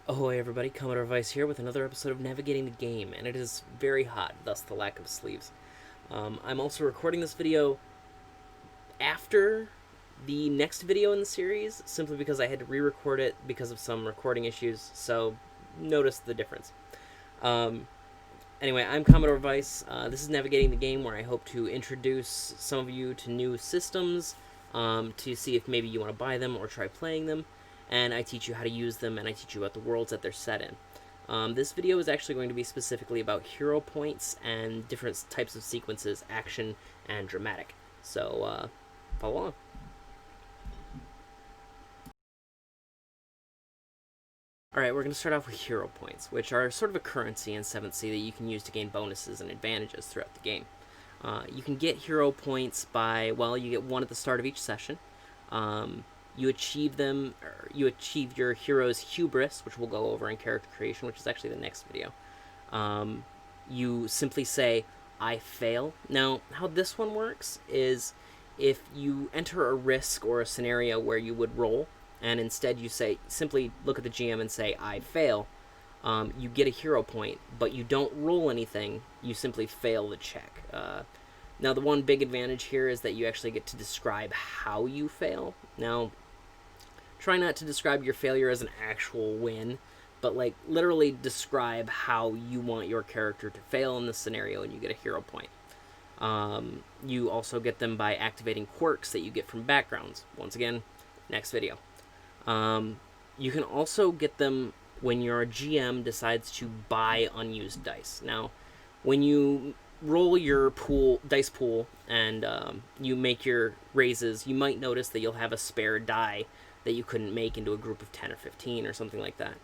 Ahoy everybody, Commodore Vice here with another episode of Navigating the Game, and it is very hot, thus the lack of sleeves. I'm also recording this video after the next video in the series, simply because I had to re-record it because of some recording issues, so notice the difference. Anyway, I'm Commodore Vice. This is Navigating the Game, where I hope to introduce some of you to new systems, to see if maybe you want to buy them or try playing them, and I teach you how to use them, and I teach you about the worlds that they're set in. This video is actually going to be specifically about hero points and different types of sequences, action and dramatic. So, follow along. Alright, we're going to start off with hero points, which are sort of a currency in 7th Sea that you can use to gain bonuses and advantages throughout the game. You can get hero points by, well, you get one at the start of each session. You achieve them, or you achieve your hero's hubris, which we'll go over in character creation, which is actually the next video. You simply say, I fail. Now, how this one works is if you enter a risk or a scenario where you would roll, and instead you say, simply look at the GM and say, I fail, you get a hero point, but you don't roll anything, you simply fail the check. Now, the one big advantage here is that you actually get to describe how you fail. Now, try not to describe your failure as an actual win, but like literally describe how you want your character to fail in this scenario, and you get a hero point. You also get them by activating quirks that you get from backgrounds. Once again, next video. You can also get them when your GM decides to buy unused dice. Now, when you roll your dice pool and you make your raises, you might notice that you'll have a spare die that you couldn't make into a group of 10 or 15 or something like that.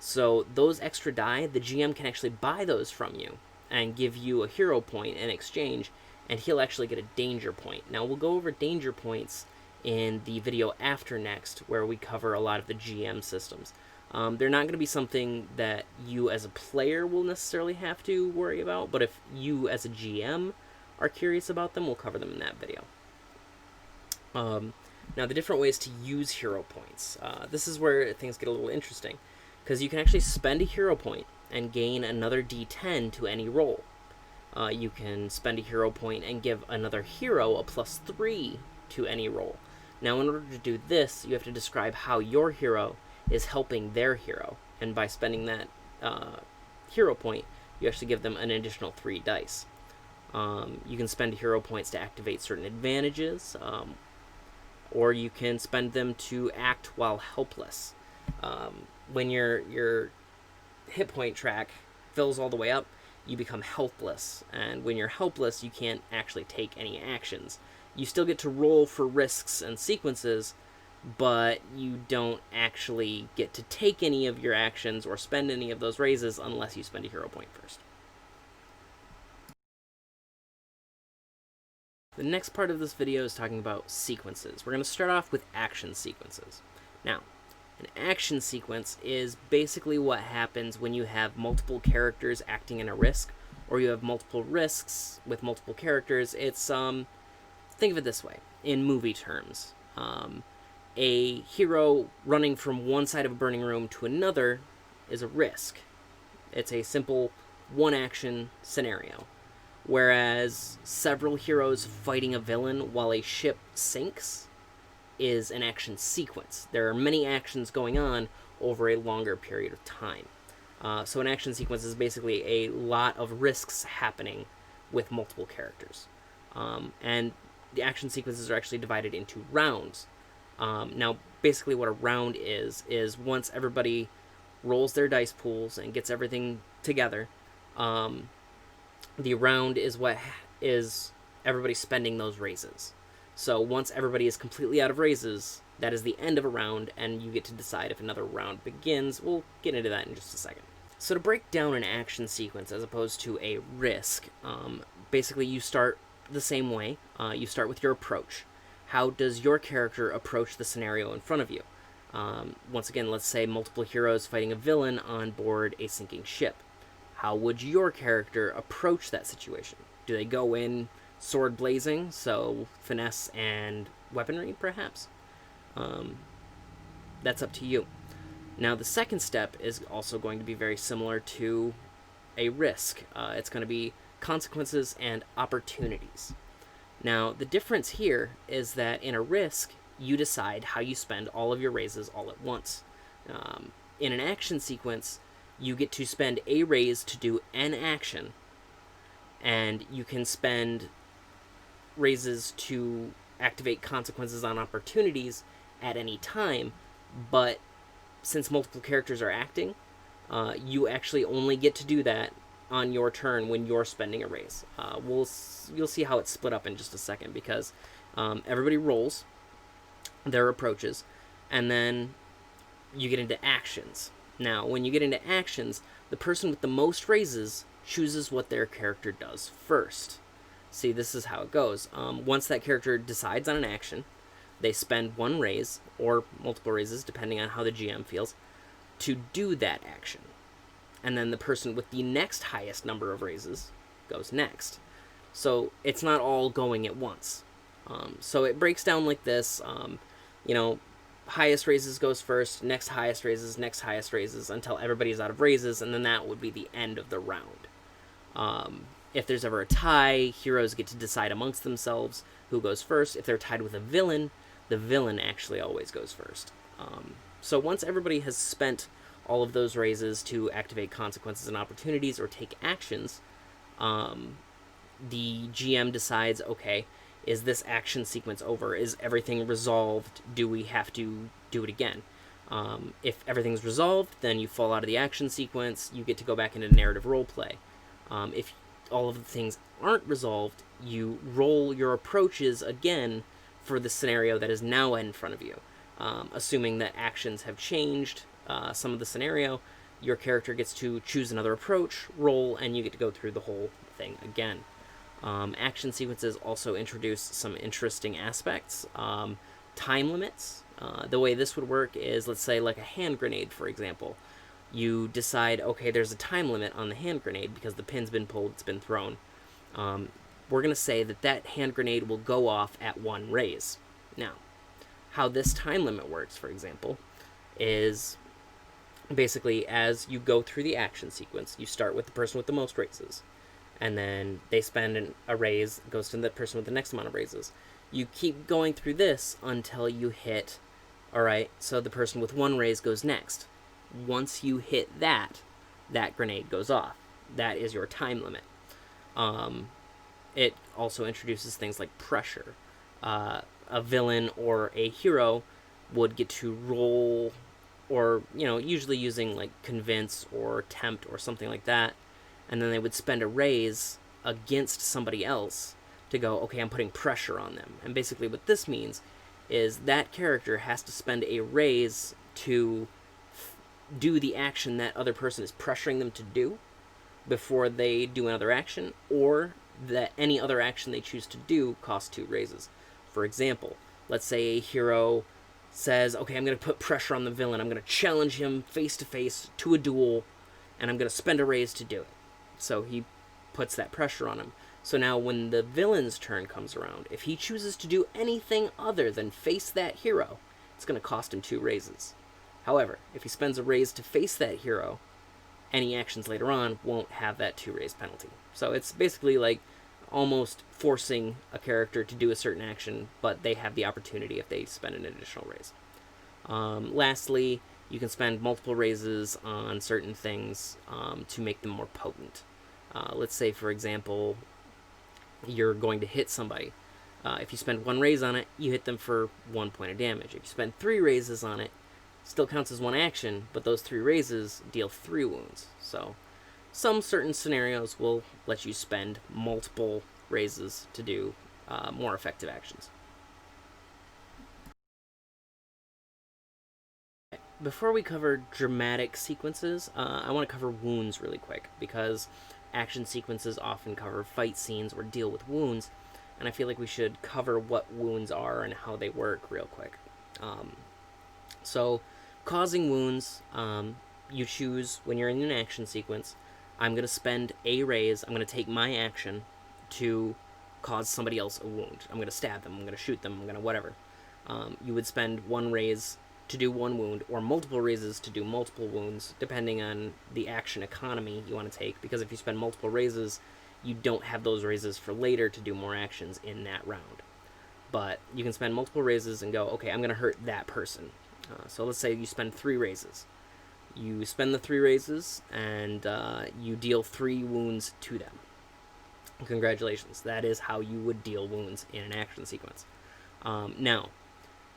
So those extra die, the GM can actually buy those from you and give you a hero point in exchange, and he'll actually get a danger point. Now, we'll go over danger points in the video after next, where we cover a lot of the GM systems. They're not going to be something that you as a player will necessarily have to worry about, but if you as a GM are curious about them, we'll cover them in that video. Now, the different ways to use hero points. This is where things get a little interesting, because you can actually spend a hero point and gain another D10 to any roll. You can spend a hero point and give another hero a +3 to any roll. Now, in order to do this, you have to describe how your hero is helping their hero, and by spending that hero point, you actually give them an additional 3 dice. You can spend hero points to activate certain advantages, or you can spend them to act while helpless. When your hit point track fills all the way up, you become helpless, and when you're helpless, you can't actually take any actions. You still get to roll for risks and sequences, but you don't actually get to take any of your actions or spend any of those raises unless you spend a hero point first. The next part of this video is talking about sequences. We're going to start off with action sequences. Now, an action sequence is basically what happens when you have multiple characters acting in a risk, or you have multiple risks with multiple characters. It's, think of it this way, in movie terms. A hero running from one side of a burning room to another is a risk. It's a simple one-action scenario. Whereas several heroes fighting a villain while a ship sinks is an action sequence. There are many actions going on over a longer period of time. So an action sequence is basically a lot of risks happening with multiple characters. And the action sequences are actually divided into rounds. Now, basically what a round is once everybody rolls their dice pools and gets everything together, the round is what is everybody spending those raises. So once everybody is completely out of raises, that is the end of a round, and you get to decide if another round begins. We'll get into that in just a second. So to break down an action sequence as opposed to a risk, basically you start the same way. You start with your approach. How does your character approach the scenario in front of you? Once again, let's say multiple heroes fighting a villain on board a sinking ship. How would your character approach that situation? Do they go in sword blazing, so finesse and weaponry, perhaps? That's up to you. Now, the second step is also going to be very similar to a risk. It's going to be consequences and opportunities. Now, the difference here is that in a risk, you decide how you spend all of your raises all at once. In an action sequence, you get to spend a raise to do an action, and you can spend raises to activate consequences on opportunities at any time, but since multiple characters are acting, you actually only get to do that on your turn when you're spending a raise. You'll see how it's split up in just a second, because everybody rolls their approaches, and then you get into actions. Now, when you get into actions, the person with the most raises chooses what their character does first. See, this is how it goes. Once that character decides on an action, they spend one raise, or multiple raises, depending on how the GM feels, to do that action. And then the person with the next highest number of raises goes next. So it's not all going at once. So it breaks down like this. Highest raises goes first, next highest raises, until everybody's out of raises, and then that would be the end of the round. If there's ever a tie, heroes get to decide amongst themselves who goes first. If they're tied with a villain, the villain actually always goes first. So once everybody has spent all of those raises to activate consequences and opportunities or take actions, the GM decides, okay, is this action sequence over? Is everything resolved? Do we have to do it again? If everything's resolved, then you fall out of the action sequence. You get to go back into narrative roleplay. If all of the things aren't resolved, you roll your approaches again for the scenario that is now in front of you. Assuming that actions have changed some of the scenario, your character gets to choose another approach, roll, and you get to go through the whole thing again. Action sequences also introduce some interesting aspects. Time limits. The way this would work is, let's say, like a hand grenade, for example. You decide, okay, there's a time limit on the hand grenade because the pin's been pulled, it's been thrown. We're going to say that hand grenade will go off at one raise. Now, how this time limit works, for example, is basically as you go through the action sequence, you start with the person with the most raises, and then they spend a raise, goes to the person with the next amount of raises. You keep going through this until you hit, alright, so the person with one raise goes next. Once you hit that grenade goes off. That is your time limit. It also introduces things like pressure. A villain or a hero would get to roll, or, usually using like convince or tempt or something like that, and then they would spend a raise against somebody else to go, okay, I'm putting pressure on them. And basically what this means is that character has to spend a raise to do the action that other person is pressuring them to do before they do another action, or that any other action they choose to do costs 2 raises. For example, let's say a hero says, okay, I'm going to put pressure on the villain. I'm going to challenge him face to face to a duel, and I'm going to spend a raise to do it. So he puts that pressure on him. So now when the villain's turn comes around, if he chooses to do anything other than face that hero, it's going to cost him 2 raises. However, if he spends a raise to face that hero, any actions later on won't have that 2 raise penalty. So it's basically like almost forcing a character to do a certain action, but they have the opportunity if they spend an additional raise. Lastly, you can spend multiple raises on certain things to make them more potent. Let's say, for example, you're going to hit somebody. If you spend 1 raise on it, you hit them for 1 point of damage. If you spend 3 raises on it, still counts as 1 action, but those 3 raises deal 3 wounds. So some certain scenarios will let you spend multiple raises to do more effective actions. Before we cover dramatic sequences, I want to cover wounds really quick, because action sequences often cover fight scenes or deal with wounds, and I feel like we should cover what wounds are and how they work real quick. So, causing wounds, you choose when you're in an action sequence. I'm going to spend a raise. I'm going to take my action to cause somebody else a wound. I'm going to stab them. I'm going to shoot them. I'm going to whatever. You would spend 1 raise to do 1 wound, or multiple raises to do multiple wounds, depending on the action economy you want to take, because if you spend multiple raises, you don't have those raises for later to do more actions in that round. But you can spend multiple raises and go, okay, I'm going to hurt that person. So let's say you spend 3 raises. You spend the 3 raises, and you deal 3 wounds to them. Congratulations. That is how you would deal wounds in an action sequence. Now,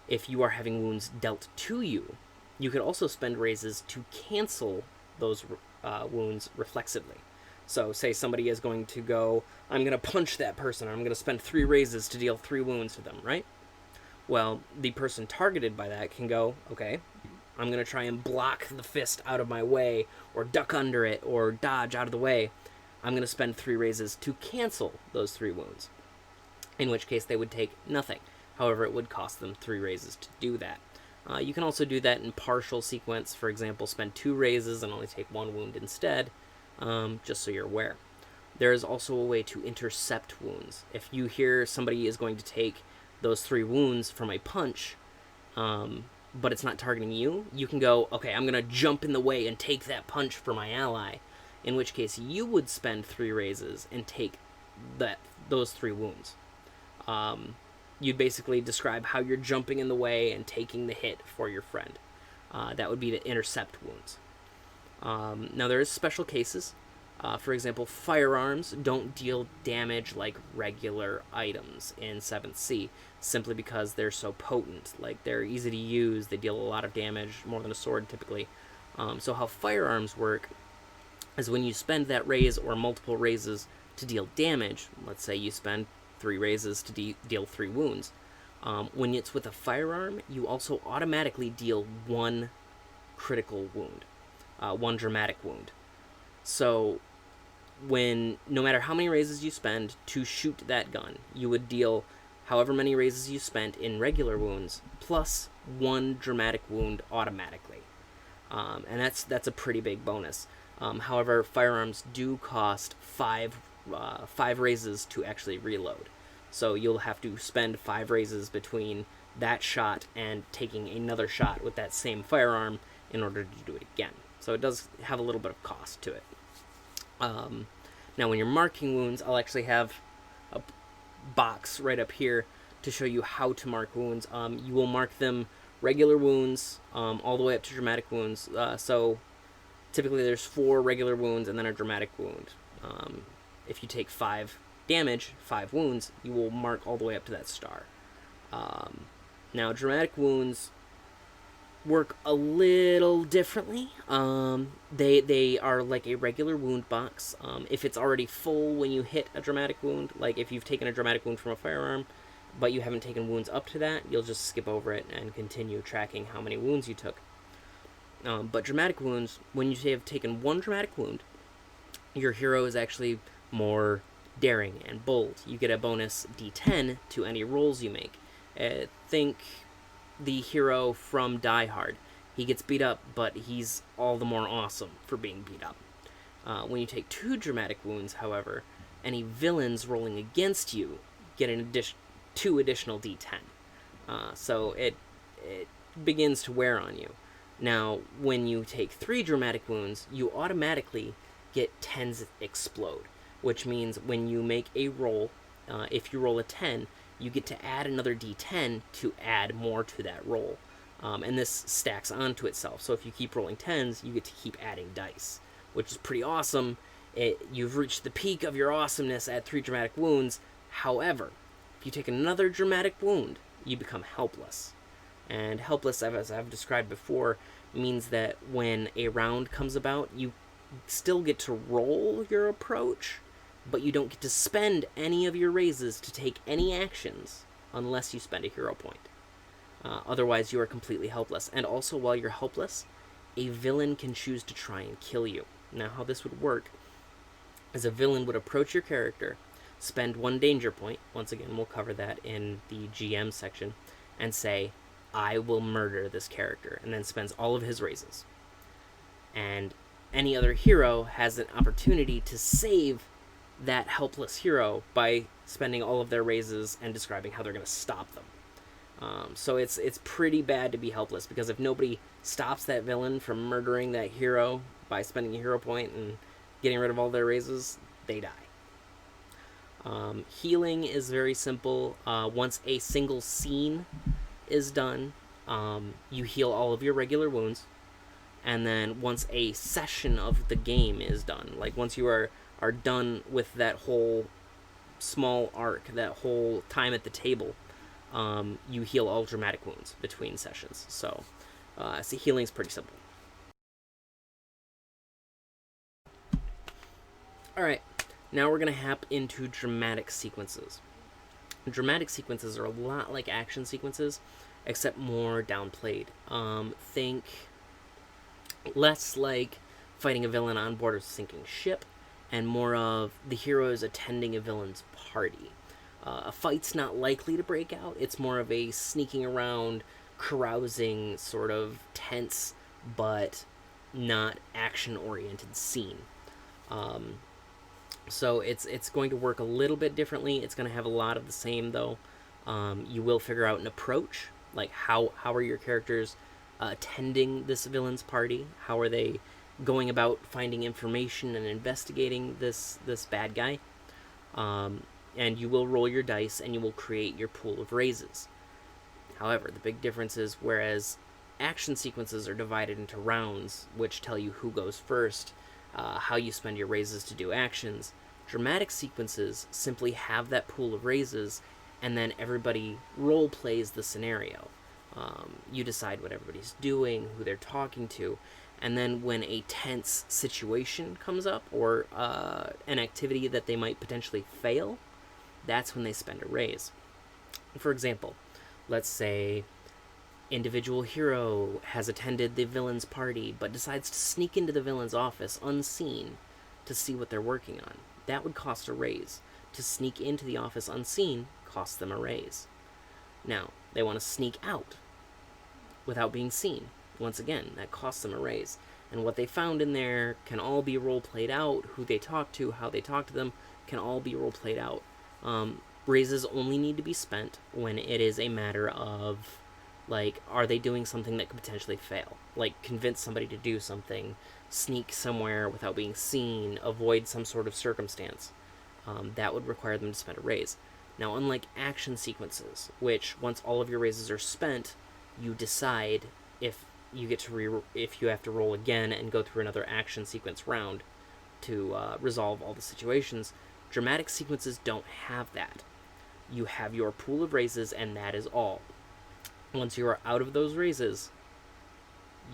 if you are having wounds dealt to you, you could also spend raises to cancel those wounds reflexively. So say somebody is going to go, I'm going to punch that person, or I'm going to spend 3 raises to deal 3 wounds to them, right? Well, the person targeted by that can go, okay, I'm going to try and block the fist out of my way, or duck under it, or dodge out of the way. I'm going to spend 3 raises to cancel those 3 wounds, in which case they would take nothing. However, it would cost them 3 raises to do that. You can also do that in partial sequence. For example, spend 2 raises and only take 1 wound instead, just so you're aware. There is also a way to intercept wounds. If you hear somebody is going to take those 3 wounds from a punch, but it's not targeting you, you can go, okay, I'm going to jump in the way and take that punch for my ally, in which case you would spend 3 raises and take those 3 wounds. You'd basically describe how you're jumping in the way and taking the hit for your friend. That would be to intercept wounds. Now, there is special cases. For example, firearms don't deal damage like regular items in 7th C, simply because they're so potent. Like, they're easy to use, they deal a lot of damage, more than a sword typically. So how firearms work is when you spend that raise or multiple raises to deal damage, let's say you spend 3 raises to deal 3 wounds. When it's with a firearm, you also automatically deal 1 critical wound, 1 dramatic wound. So no matter how many raises you spend to shoot that gun, you would deal however many raises you spent in regular wounds, plus 1 dramatic wound automatically. And that's a pretty big bonus. However, firearms do cost 5 raises to actually reload. So you'll have to spend 5 raises between that shot and taking another shot with that same firearm in order to do it again. So it does have a little bit of cost to it. Now, when you're marking wounds, I'll actually have a box right up here to show you how to mark wounds. You will mark them regular wounds all the way up to dramatic wounds. So typically there's 4 regular wounds and then a dramatic wound. If you take 5 damage, 5 wounds, you will mark all the way up to that star. Now, dramatic wounds work a little differently. They are like a regular wound box. If it's already full when you hit a dramatic wound, like if you've taken a dramatic wound from a firearm, but you haven't taken wounds up to that, you'll just skip over it and continue tracking how many wounds you took. But dramatic wounds, when you have taken 1 dramatic wound, your hero is actually more daring and bold. You get a bonus D10 to any rolls you make. Think the hero from Die Hard. He gets beat up, but he's all the more awesome for being beat up. When you take 2 dramatic wounds, however, any villains rolling against you get 2 additional D10. So it begins to wear on you. Now, when you take 3 dramatic wounds, you automatically get 10s explode, which means when you make a roll, if you roll a 10, you get to add another D10 to add more to that roll. And this stacks onto itself. So if you keep rolling 10s, you get to keep adding dice, which is pretty awesome. You've reached the peak of your awesomeness at 3 dramatic wounds. However, if you take another dramatic wound, you become helpless. And helpless, as I've described before, means that when a round comes about, you still get to roll your approach, but you don't get to spend any of your raises to take any actions unless you spend a hero point. Otherwise, you are completely helpless. And also, while you're helpless, a villain can choose to try and kill you. Now, how this would work is a villain would approach your character, spend 1 danger point, once again, we'll cover that in the GM section, and say, I will murder this character, and then spends all of his raises. And any other hero has an opportunity to save that helpless hero by spending all of their raises and describing how they're going to stop them. So it's pretty bad to be helpless, because if nobody stops that villain from murdering that hero by spending a hero point and getting rid of all their raises, they die. Healing is very simple. Once a single scene is done, you heal all of your regular wounds, and then once a session of the game is done, like once you are done with that whole small arc, that whole time at the table, you heal all dramatic wounds between sessions. So healing's pretty simple. Alright, now we're going to hop into dramatic sequences. Dramatic sequences are a lot like action sequences, except more downplayed. Think less like fighting a villain on board a sinking ship, and more of the heroes attending a villain's party. A fight's not likely to break out. It's more of a sneaking around, carousing, sort of tense, but not action-oriented scene. So it's going to work a little bit differently. It's going to have a lot of the same, though. You will figure out an approach, like how are your characters attending this villain's party? How are they going about finding information and investigating this bad guy? And you will roll your dice, and you will create your pool of raises. However, the big difference is, whereas action sequences are divided into rounds, which tell you who goes first, how you spend your raises to do actions, dramatic sequences simply have that pool of raises, and then everybody role plays the scenario. You decide what everybody's doing, who they're talking to, and then when a tense situation comes up, or an activity that they might potentially fail, that's when they spend a raise. For example, let's say individual hero has attended the villain's party but decides to sneak into the villain's office unseen to see what they're working on. That would cost a raise. To sneak into the office unseen costs them a raise. Now, they want to sneak out without being seen. Once again, that costs them a raise. And what they found in there can all be role played out. Who they talk to, how they talk to them, can all be role played out. Raises only need to be spent when it is a matter of, like, are they doing something that could potentially fail? Like, convince somebody to do something, sneak somewhere without being seen, avoid some sort of circumstance. That would require them to spend a raise. Now, unlike action sequences, which once all of your raises are spent, you decide if you get to if you have to roll again and go through another action sequence round to resolve all the situations. Dramatic sequences don't have that. You have your pool of raises, and that is all. Once you are out of those raises,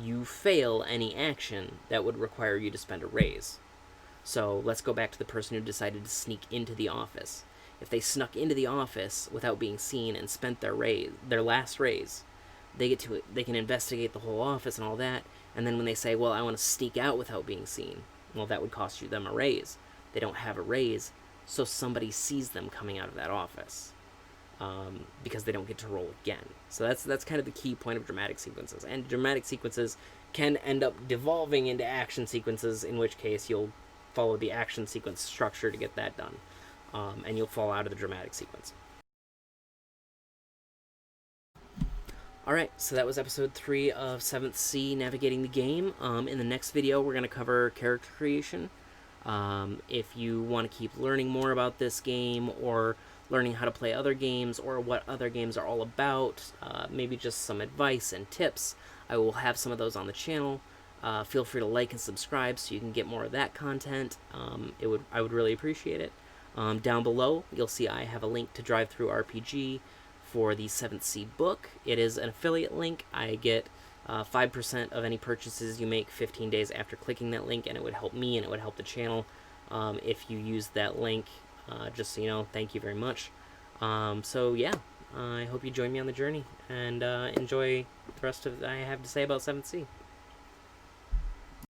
you fail any action that would require you to spend a raise. So let's go back to the person who decided to sneak into the office. If they snuck into the office without being seen and spent their last raise, they can investigate the whole office and all that, and then when they say, well, I want to sneak out without being seen, well, that would cost you them a raise. They don't have a raise, so somebody sees them coming out of that office, because they don't get to roll again. So that's kind of the key point of dramatic sequences. And dramatic sequences can end up devolving into action sequences, in which case you'll follow the action sequence structure to get that done, and you'll fall out of the dramatic sequence. Alright, so that was episode 3 of 7th Sea, Navigating the Game. In the next video, we're going to cover character creation. If you want to keep learning more about this game, or learning how to play other games, or what other games are all about, maybe just some advice and tips, I will have some of those on the channel. Feel free to like and subscribe so you can get more of that content. I would really appreciate it. Down below, you'll see I have a link to TTRPG for the 7th Sea book. It is an affiliate link. I get 5% of any purchases you make 15 days after clicking that link, and it would help me and it would help the channel if you use that link. Just so you know, thank you very much. So yeah, I hope you join me on the journey, and enjoy the rest of what I have to say about 7th Sea.